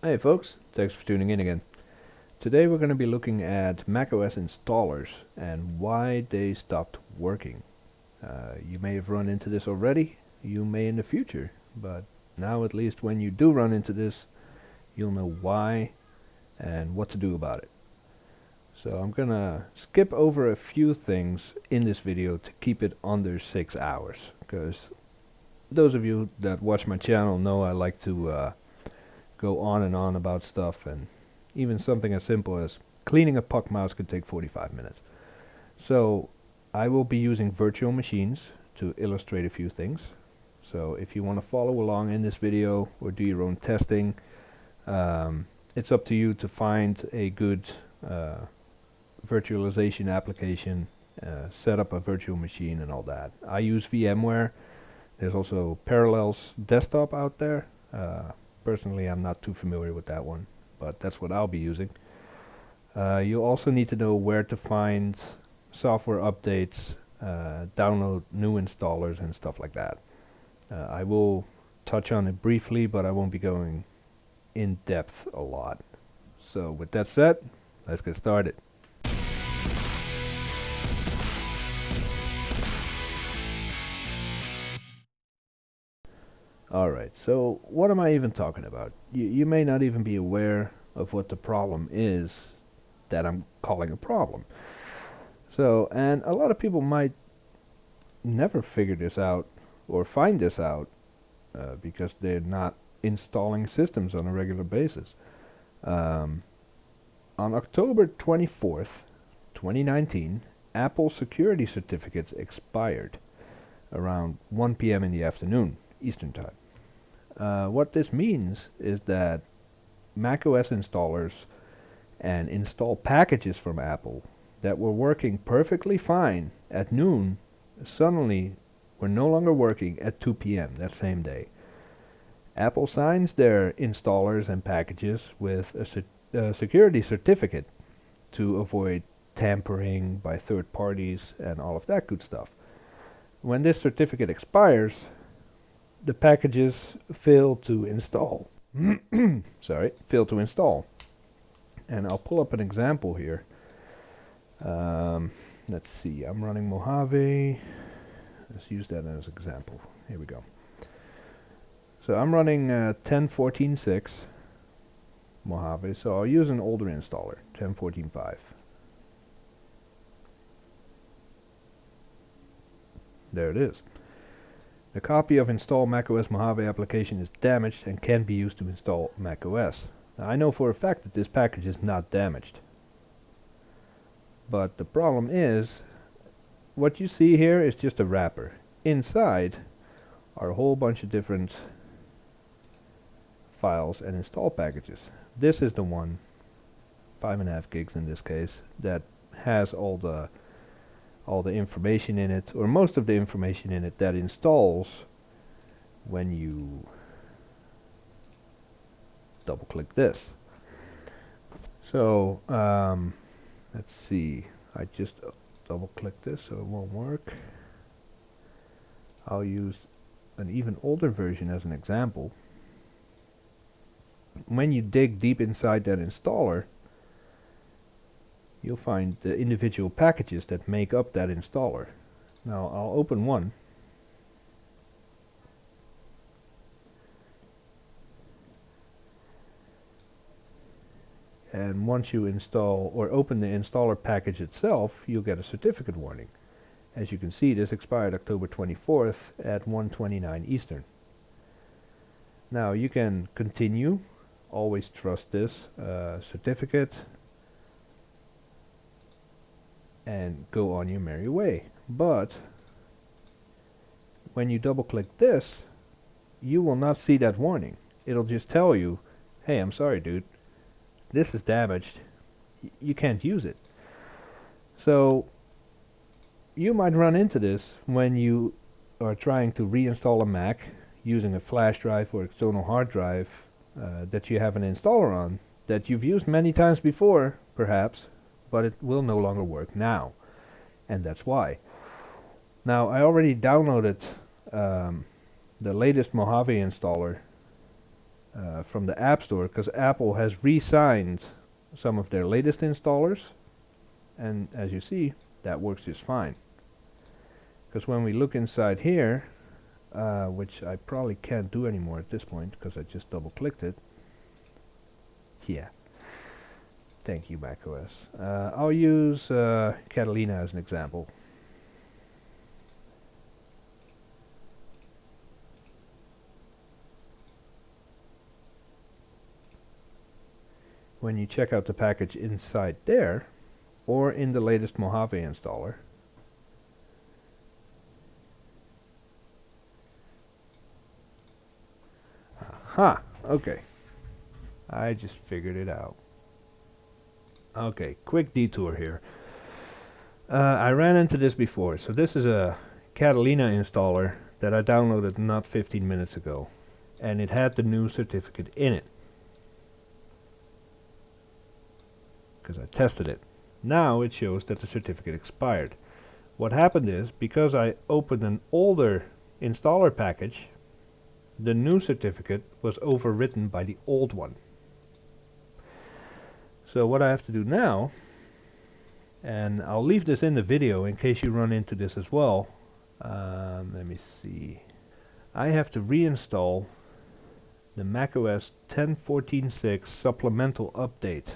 Hey folks, thanks for tuning in again. Today we're going to be looking at macOS installers and why they stopped working. You may have run into this already, you may in the future, but now at least when you do run into this, you'll know why and what to do about it. So I'm going to skip over a few things in this video to keep it under 6 hours, because those of you that watch my channel know I like to go on and on about stuff, and even something as simple as cleaning a puck mouse could take 45 minutes. So I will be using virtual machines to illustrate a few things. So if you want to follow along in this video or do your own testing, it's up to you to find a good virtualization application, set up a virtual machine and all that. I use VMware. There's also Parallels Desktop out there. Personally, I'm not too familiar with that one, but that's what I'll be using. You'll also need to know where to find software updates, download new installers and stuff like that. I will touch on it briefly, but I won't be going in depth a lot. So with that said, let's get started. Alright, so what am I even talking about? You may not even be aware of what the problem is that I'm calling a problem. So, and a lot of people might never figure this out or find this out because they're not installing systems on a regular basis. Um, on October 24th, 2019, Apple security certificates expired around 1 p.m. in the afternoon, Eastern Time. What this means is that macOS installers and install packages from Apple that were working perfectly fine at noon suddenly were no longer working at 2 p.m. that same day. Apple signs their installers and packages with a security certificate to avoid tampering by third parties and all of that good stuff. When this certificate expires, the packages fail to install. Fail to install. And I'll pull up an example here. Let's see, I'm running Mojave. Let's use that as an example. Here we go. So I'm running 10.14.6 Mojave, so I'll use an older installer, 10.14.5. There it is. The copy of install macOS Mojave application is damaged and can be used to install macOS. Now, I know for a fact that this package is not damaged. But the problem is, what you see here is just a wrapper. Inside are a whole bunch of different files and install packages. This is the one, 5.5 gigs in this case, that has all the information in it, or most of the information in it, that installs when you double click this. So let's see, I just double click this so it won't work. I'll use an even older version as an example. When you dig deep inside that installer, you'll find the individual packages that make up that installer. Now I'll open one. And once you install or open the installer package itself, you'll get a certificate warning. As you can see, this expired October 24th at 1:29 Eastern. Now you can continue, always trust this certificate, and go on your merry way. But when you double click this, you will not see that warning. It'll just tell you, hey, I'm sorry dude, this is damaged, you can't use it. So you might run into this when you are trying to reinstall a Mac using a flash drive or external hard drive that you have an installer on that you've used many times before, perhaps, but it will no longer work now, and that's why. Now, I already downloaded the latest Mojave installer from the App Store, because Apple has re-signed some of their latest installers, and as you see, that works just fine. Because when we look inside here, which I probably can't do anymore at this point because I just double clicked it. Yeah. Thank you, macOS. I'll use Catalina as an example. When you check out the package inside there, or in the latest Mojave installer, aha, okay. I just figured it out. Okay, quick detour here. I ran into this before. So this is a Catalina installer that I downloaded not 15 minutes ago. And it had the new certificate in it. Because I tested it. Now it shows that the certificate expired. What happened is, because I opened an older installer package, the new certificate was overwritten by the old one. So what I have to do now, and I'll leave this in the video in case you run into this as well. Let me see. I have to reinstall the macOS 10.14.6 supplemental update.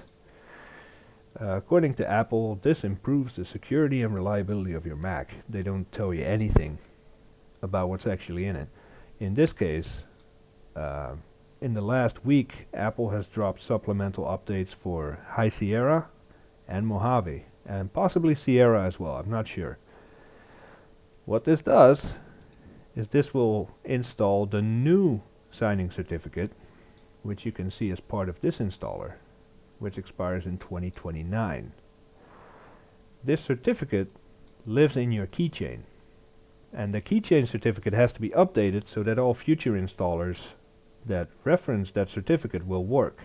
According to Apple, this improves the security and reliability of your Mac. They don't tell you anything about what's actually in it. In this case, in the last week, Apple has dropped supplemental updates for High Sierra and Mojave, and possibly Sierra as well, I'm not sure. What this does is this will install the new signing certificate, which you can see as part of this installer, which expires in 2029. This certificate lives in your keychain, and the keychain certificate has to be updated so that all future installers that reference that certificate will work.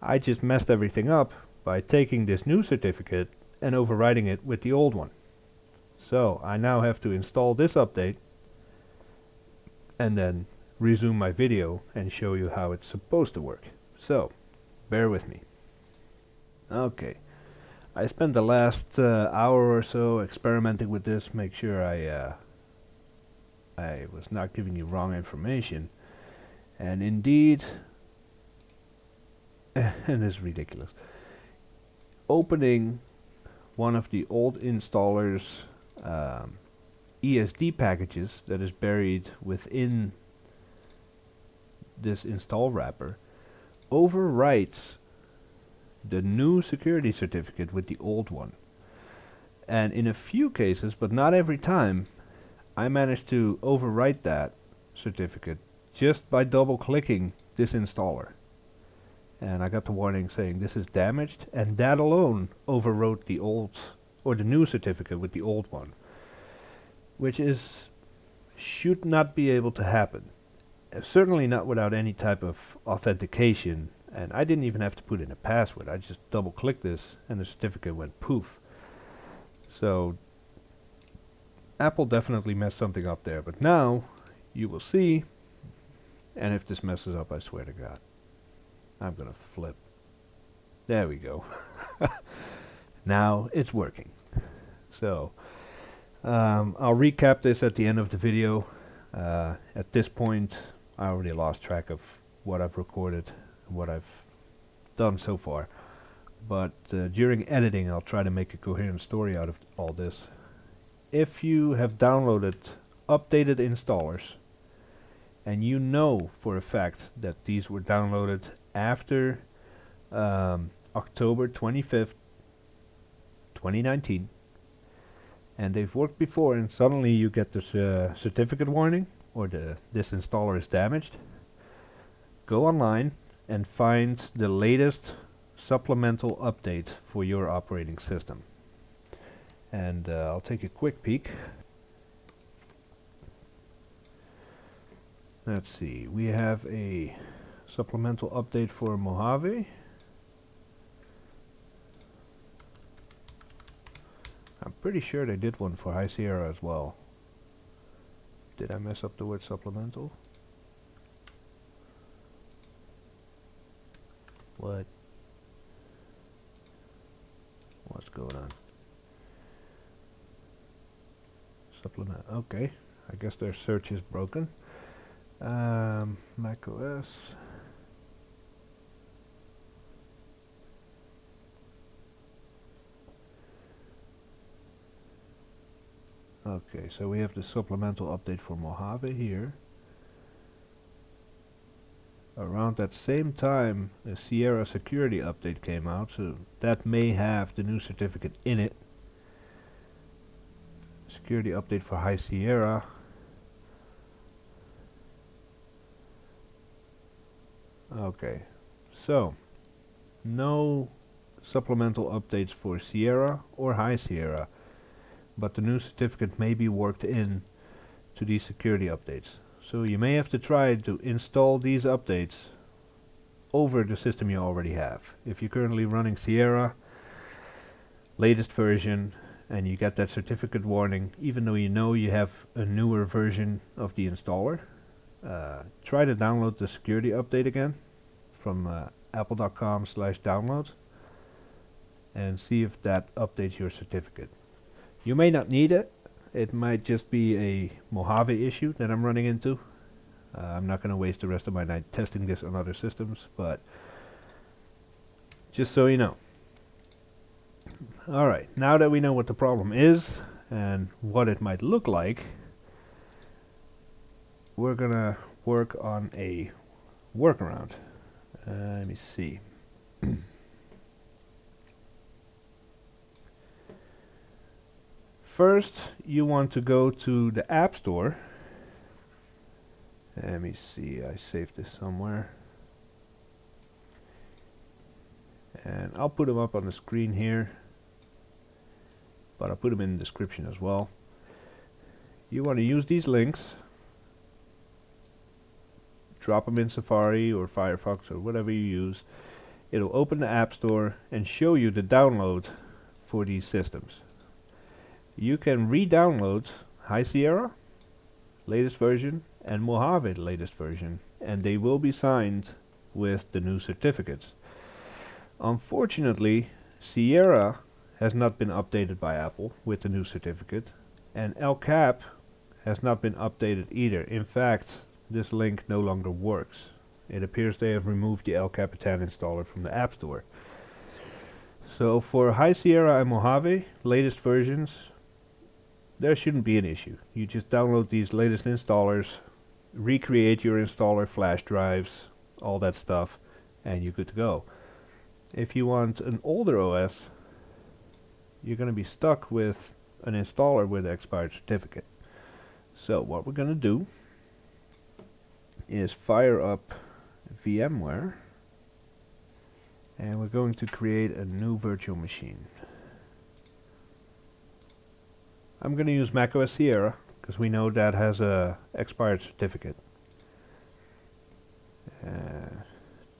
I just messed everything up by taking this new certificate and overriding it with the old one. So I now have to install this update and then resume my video and show you how it's supposed to work. So bear with me. Okay, I spent the last hour or so experimenting with this, make sure I was not giving you wrong information. And indeed, and this is ridiculous, opening one of the old installer's ESD packages that is buried within this install wrapper overwrites the new security certificate with the old one. And in a few cases, but not every time, I managed to overwrite that certificate just by double clicking this installer. And I got the warning saying this is damaged, and that alone overwrote the old or the new certificate with the old one, which should not be able to happen. Certainly not without any type of authentication, and I didn't even have to put in a password. I just double clicked this and the certificate went poof. So Apple definitely messed something up there, but now you will see, and if this messes up, I swear to God, I'm gonna flip. There we go. Now it's working. So I'll recap this at the end of the video. At this point, I already lost track of what I've recorded, what I've done so far. But during editing, I'll try to make a coherent story out of all this. If you have downloaded updated installers, and you know for a fact that these were downloaded after October 25th, 2019, and they've worked before, and suddenly you get this certificate warning, or this installer is damaged, go online and find the latest supplemental update for your operating system. And I'll take a quick peek. Let's see, we have a supplemental update for Mojave. I'm pretty sure they did one for High Sierra as well. Did I mess up the word supplemental? What's going on? Supplement. Okay. I guess their search is broken. Mac OS. Okay, so we have the supplemental update for Mojave here. Around that same time, the Sierra security update came out, so that may have the new certificate in it. Security update for High Sierra. Okay, so no supplemental updates for Sierra or High Sierra, but the new certificate may be worked in to these security updates. So you may have to try to install these updates over the system you already have. If you're currently running Sierra, latest version, and you get that certificate warning, even though you know you have a newer version of the installer, try to download the security update again from apple.com/download and see if that updates your certificate. You may not need it. It might just be a Mojave issue that I'm running into. I'm not going to waste the rest of my night testing this on other systems, but just so you know. Alright, now that we know what the problem is and what it might look like, we're going to work on a workaround. Let me see. First, you want to go to the App Store. Let me see, I saved this somewhere. And I'll put them up on the screen here, but I'll put them in the description as well. You want to use these links, drop them in Safari or Firefox or whatever you use. It'll open the App Store and show you the download for these systems. You can re-download High Sierra, latest version, and Mojave, latest version, and they will be signed with the new certificates. Unfortunately, Sierra has not been updated by Apple with the new certificate, and El Cap has not been updated either. In fact, this link no longer works. It appears they have removed the El Capitan installer from the App Store. So for High Sierra and Mojave, latest versions, there shouldn't be an issue. You just download these latest installers, recreate your installer flash drives, all that stuff, and you're good to go. If you want an older OS, you're going to be stuck with an installer with an expired certificate. So what we're going to do is fire up VMware, and we're going to create a new virtual machine. I'm going to use macOS Sierra because we know that has a expired certificate.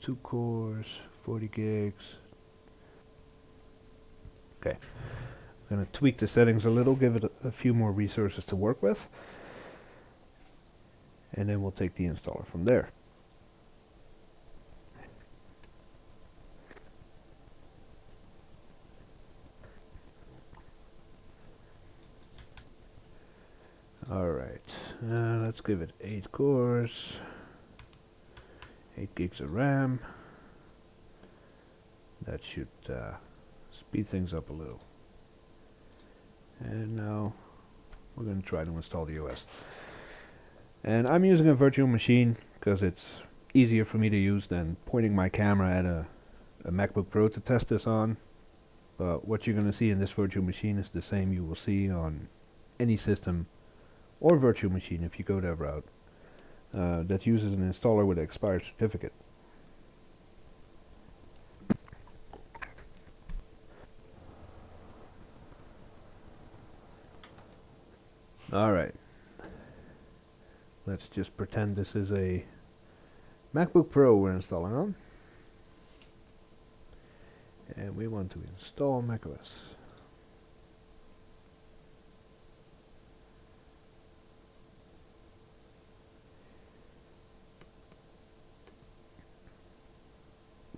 2 cores, 40 gigs. Okay, I'm going to tweak the settings a little, give it a few more resources to work with, and then we'll take the installer from there. Alright, let's give it 8 cores, 8 gigs of RAM. That should speed things up a little. And now we're going to try to install the OS. And I'm using a virtual machine because it's easier for me to use than pointing my camera at a MacBook Pro to test this on. But what you're going to see in this virtual machine is the same you will see on any system or virtual machine if you go that route that uses an installer with an expired certificate. Alright, let's just pretend this is a MacBook Pro we're installing on, and we want to install macOS.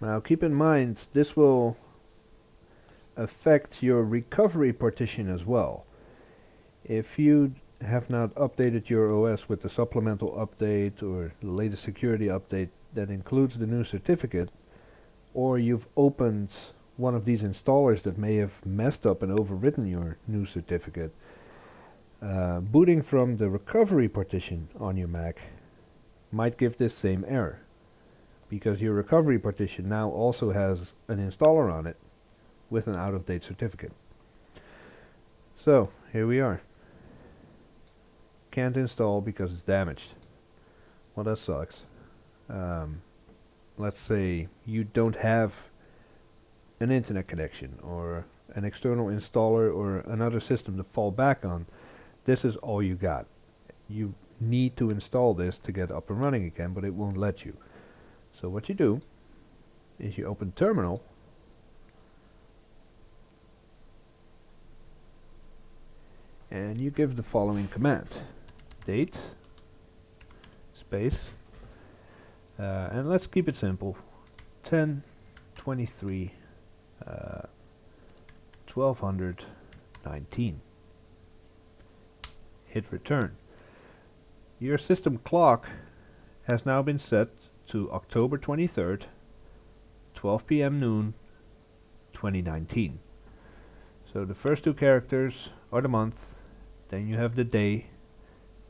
Now keep in mind this will affect your recovery partition as well. If you have not updated your OS with the supplemental update or the latest security update that includes the new certificate, or you've opened one of these installers that may have messed up and overwritten your new certificate, booting from the recovery partition on your Mac might give this same error, because your recovery partition now also has an installer on it with an out-of-date certificate. So here we are. Can't install because it's damaged. Well, that sucks. Let's say you don't have an internet connection or an external installer or another system to fall back on. This is all you got. You need to install this to get up and running again, but it won't let you. So what you do is you open Terminal and you give the following command: date space and let's keep it simple, 10/23 1219. Hit return. Your system clock has now been set to October 23rd, 12 p.m. noon, 2019. So the first two characters are the month, then you have the day,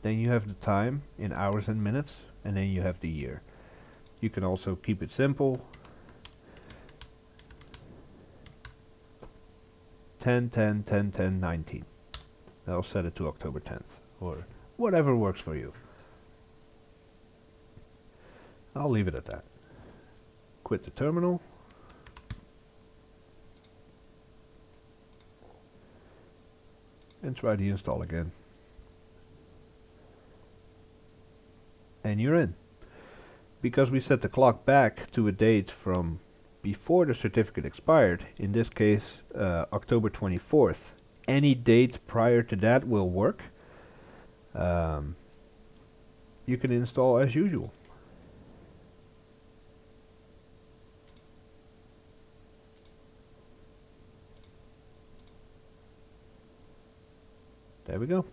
then you have the time in hours and minutes, and then you have the year. You can also keep it simple. 10/10/10/10/19. I'll set it to October 10th, or whatever works for you. I'll leave it at that. Quit the terminal. And try the install again. And you're in. Because we set the clock back to a date from before the certificate expired, in this case October 24th, any date prior to that will work. You can install as usual. There we go.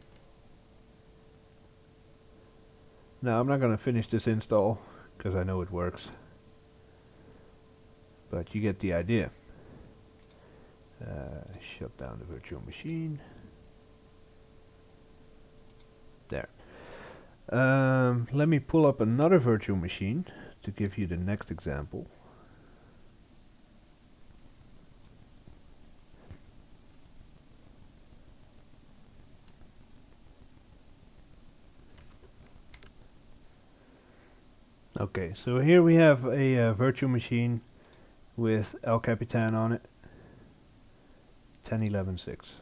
Now I'm not going to finish this install because I know it works, but you get the idea. Shut down the virtual machine. There. Let me pull up another virtual machine to give you the next example. Okay, so here we have a virtual machine with El Capitan on it, 10.11.6.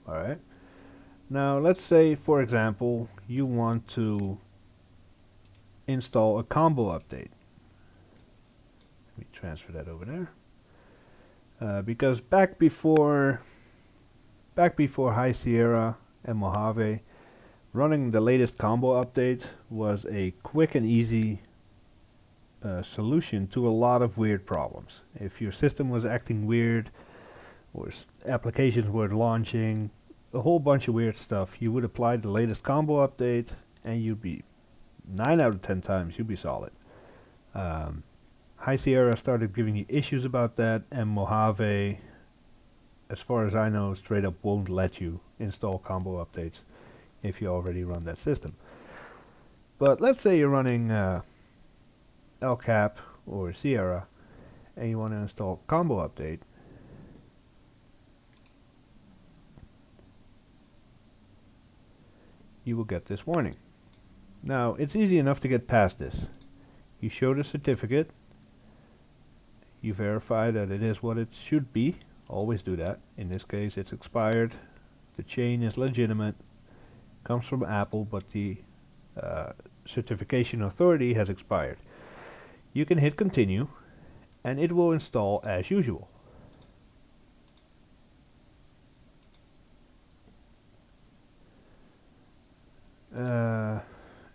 Alright. Now let's say, for example, you want to install a combo update. Let me transfer that over there. Because back before High Sierra and Mojave, running the latest combo update was a quick and easy solution to a lot of weird problems. If your system was acting weird, or applications were launching, a whole bunch of weird stuff, you would apply the latest combo update and you'd be 9 out of 10 times you'd be solid. High Sierra started giving you issues about that, and Mojave, as far as I know, straight up won't let you install combo updates if you already run that system. But let's say you're running El Cap or Sierra and you want to install combo update. You will get this warning. Now, it's easy enough to get past this. You show the certificate, you verify that it is what it should be. Always do that. In this case, it's expired, the chain is legitimate, comes from Apple, but the certification authority has expired. You can hit continue and it will install as usual.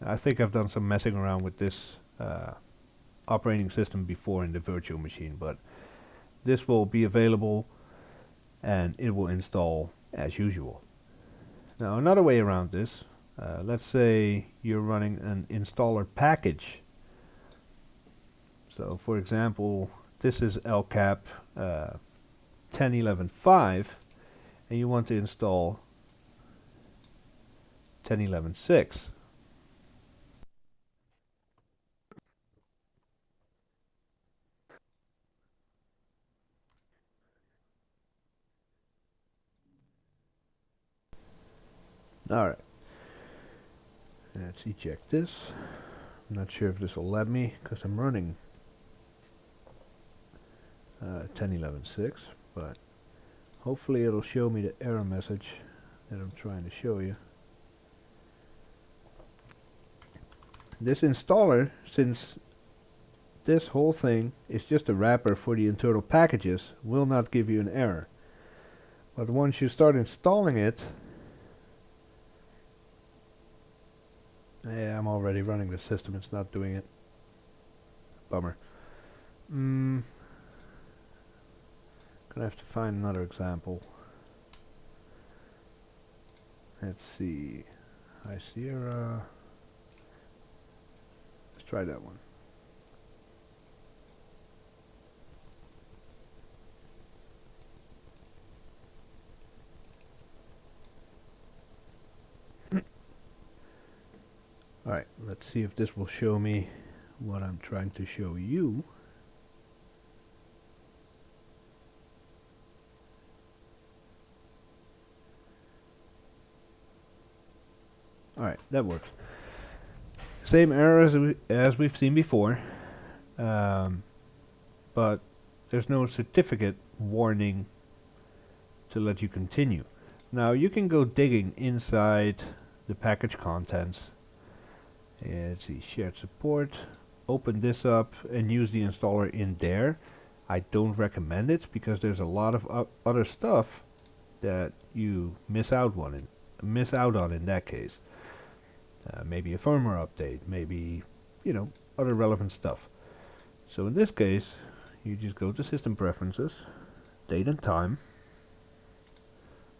I think I've done some messing around with this operating system before in the virtual machine, but this will be available and it will install as usual. Now another way around this, let's say you're running an installer package. So for example, this is LCAP 10.11.5 and you want to install 10.11.6. Alright, let's eject this. I'm not sure if this will let me because I'm running 10.11.6, but hopefully it'll show me the error message that I'm trying to show you. This installer, since this whole thing is just a wrapper for the internal packages, will not give you an error. But once you start installing it, yeah, I'm already running the system, it's not doing it. Bummer. Gonna have to find another example. Let's see. High Sierra. Let's try that one. Alright, let's see if this will show me what I'm trying to show you. Alright, that works. Same error as we've seen before, but there's no certificate warning to let you continue. Now you can go digging inside the package contents. Let's see, shared support. Open this up and use the installer in there. I don't recommend it because there's a lot of other stuff that you miss out on in that case. Maybe a firmware update, maybe other relevant stuff. So in this case, you just go to System Preferences, Date and Time,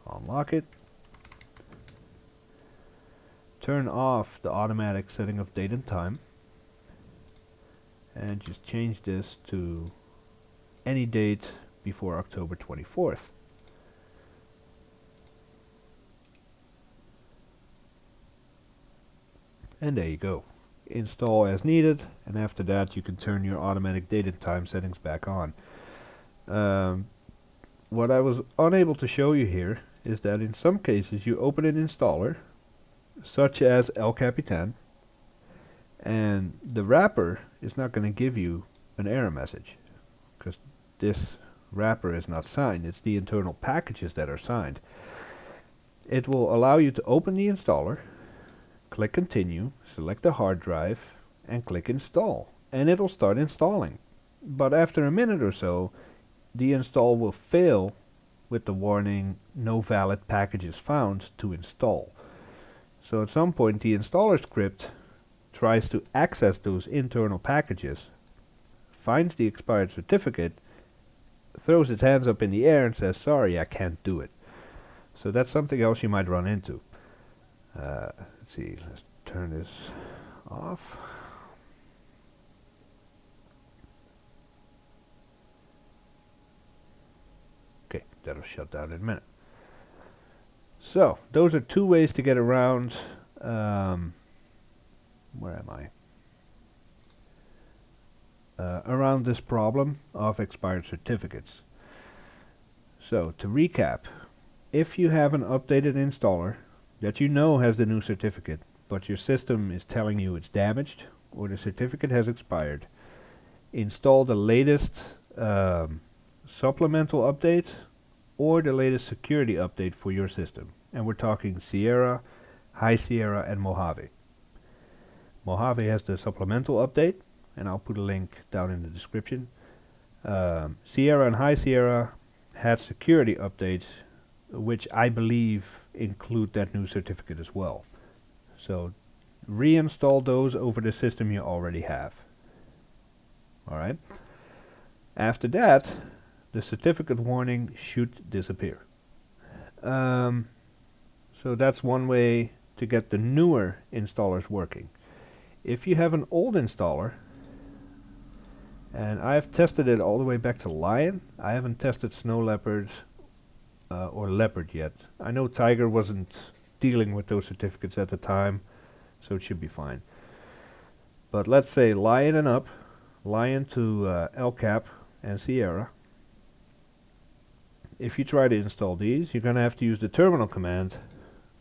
unlock it, turn off the automatic setting of date and time, and just change this to any date before October 24th. And there you go. Install as needed, and after that you can turn your automatic date and time settings back on. What I was unable to show you here is that in some cases you open an installer, such as El Capitan, and the wrapper is not going to give you an error message because this wrapper is not signed. It's the internal packages that are signed. It will allow you to open the installer, click continue, select the hard drive, and click install, and it'll start installing. But after a minute or so, the install will fail with the warning no valid packages found to install. So at some point the installer script tries to access those internal packages, finds the expired certificate, throws its hands up in the air and says, sorry, I can't do it. So that's something else you might run into. Let's see, let's turn this off. Okay, that'll shut down in a minute. So, those are two ways to get around, where am I? Around this problem of expired certificates. So, to recap, if you have an updated installer that you know has the new certificate, but your system is telling you it's damaged or the certificate has expired, install the latest supplemental update or the latest security update for your system. And we're talking Sierra, High Sierra, and Mojave. Mojave has the supplemental update, and I'll put a link down in the description. Sierra and High Sierra had security updates, which I believe include that new certificate as well. So reinstall those over the system you already have. Alright. After that, the certificate warning should disappear. So that's one way to get the newer installers working. If you have an old installer, and I've tested it all the way back to Lion, I haven't tested Snow Leopard or Leopard yet. I know Tiger wasn't dealing with those certificates at the time, so it should be fine. But let's say Lion and up, Lion to El Cap and Sierra. If you try to install these, you're going to have to use the terminal command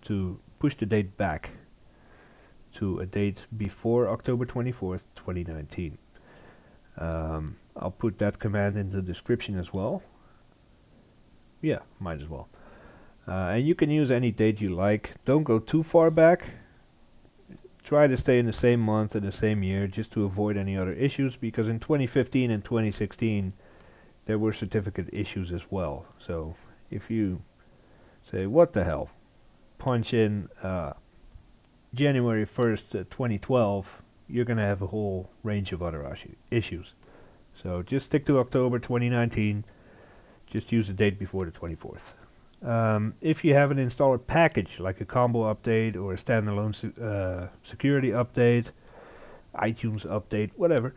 to push the date back to a date before October 24th, 2019. I'll put that command in the description as well. Yeah, might as well. And you can use any date you like. Don't go too far back. Try to stay in the same month and the same year just to avoid any other issues, because in 2015 and 2016 there were certificate issues as well. So if you say, what the hell, punch in January 1st, 2012, you're going to have a whole range of other issues. So just stick to October 2019. Just use the date before the 24th. If you have an installer package, like a combo update or a standalone security update, iTunes update, whatever,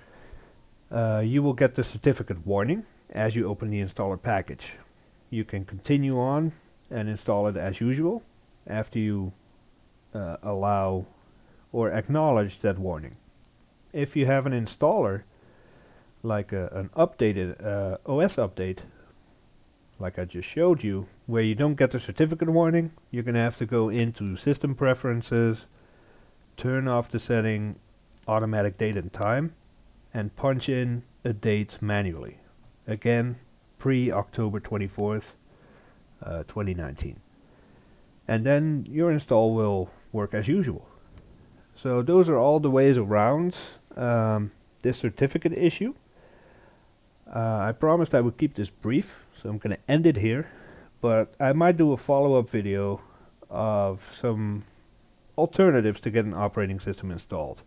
you will get the certificate warning as you open the installer package. You can continue on and install it as usual after you allow or acknowledge that warning. If you have an installer, like an updated OS update, like I just showed you, where you don't get the certificate warning, you're going to have to go into System Preferences, turn off the setting Automatic Date and Time, and punch in a date manually. Again, pre-October 24th, 2019. And then your install will work as usual. So those are all the ways around this certificate issue. I promised I would keep this brief, so I'm going to end it here, but I might do a follow-up video of some alternatives to get an operating system installed.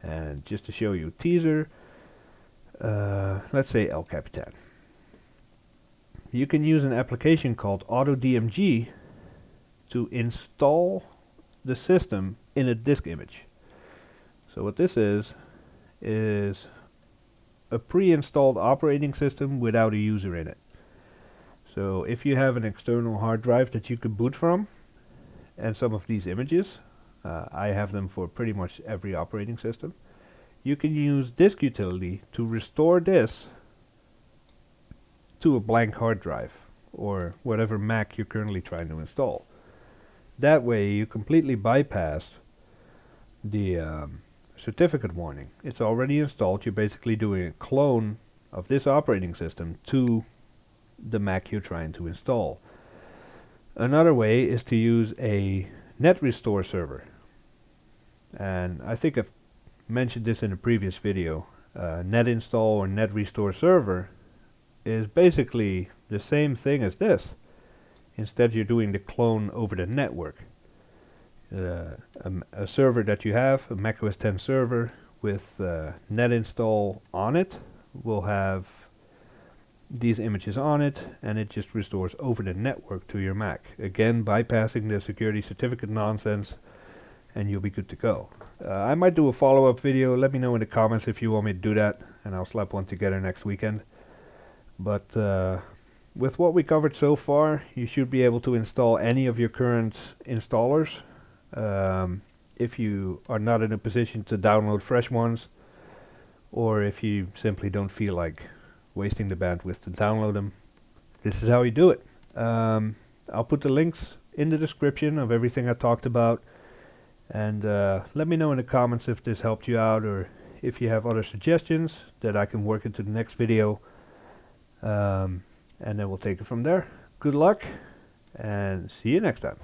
And just to show you a teaser, let's say El Capitan. You can use an application called AutoDMG to install the system in a disk image. So what this is a pre-installed operating system without a user in it. So if you have an external hard drive that you can boot from, and some of these images, I have them for pretty much every operating system, you can use disk utility to restore this to a blank hard drive or whatever Mac you're currently trying to install. That way you completely bypass the certificate warning. It's already installed. You're basically doing a clone of this operating system to the Mac you're trying to install. Another way is to use a net restore server. And I think I've mentioned this in a previous video. Net install or net restore server is basically the same thing as this. Instead, you're doing the clone over the network. A server that you have, a Mac OS X server with net install on it, will have these images on it, and it just restores over the network to your Mac. Again, bypassing the security certificate nonsense, and you'll be good to go. I might do a follow-up video. Let me know in the comments if you want me to do that, and I'll slap one together next weekend. But with what we covered so far, you should be able to install any of your current installers. If you are not in a position to download fresh ones, or if you simply don't feel like wasting the bandwidth to download them, this is how you do it. I'll put the links in the description of everything I talked about, and let me know in the comments if this helped you out, or if you have other suggestions that I can work into the next video, and then we'll take it from there. Good luck, and see you next time.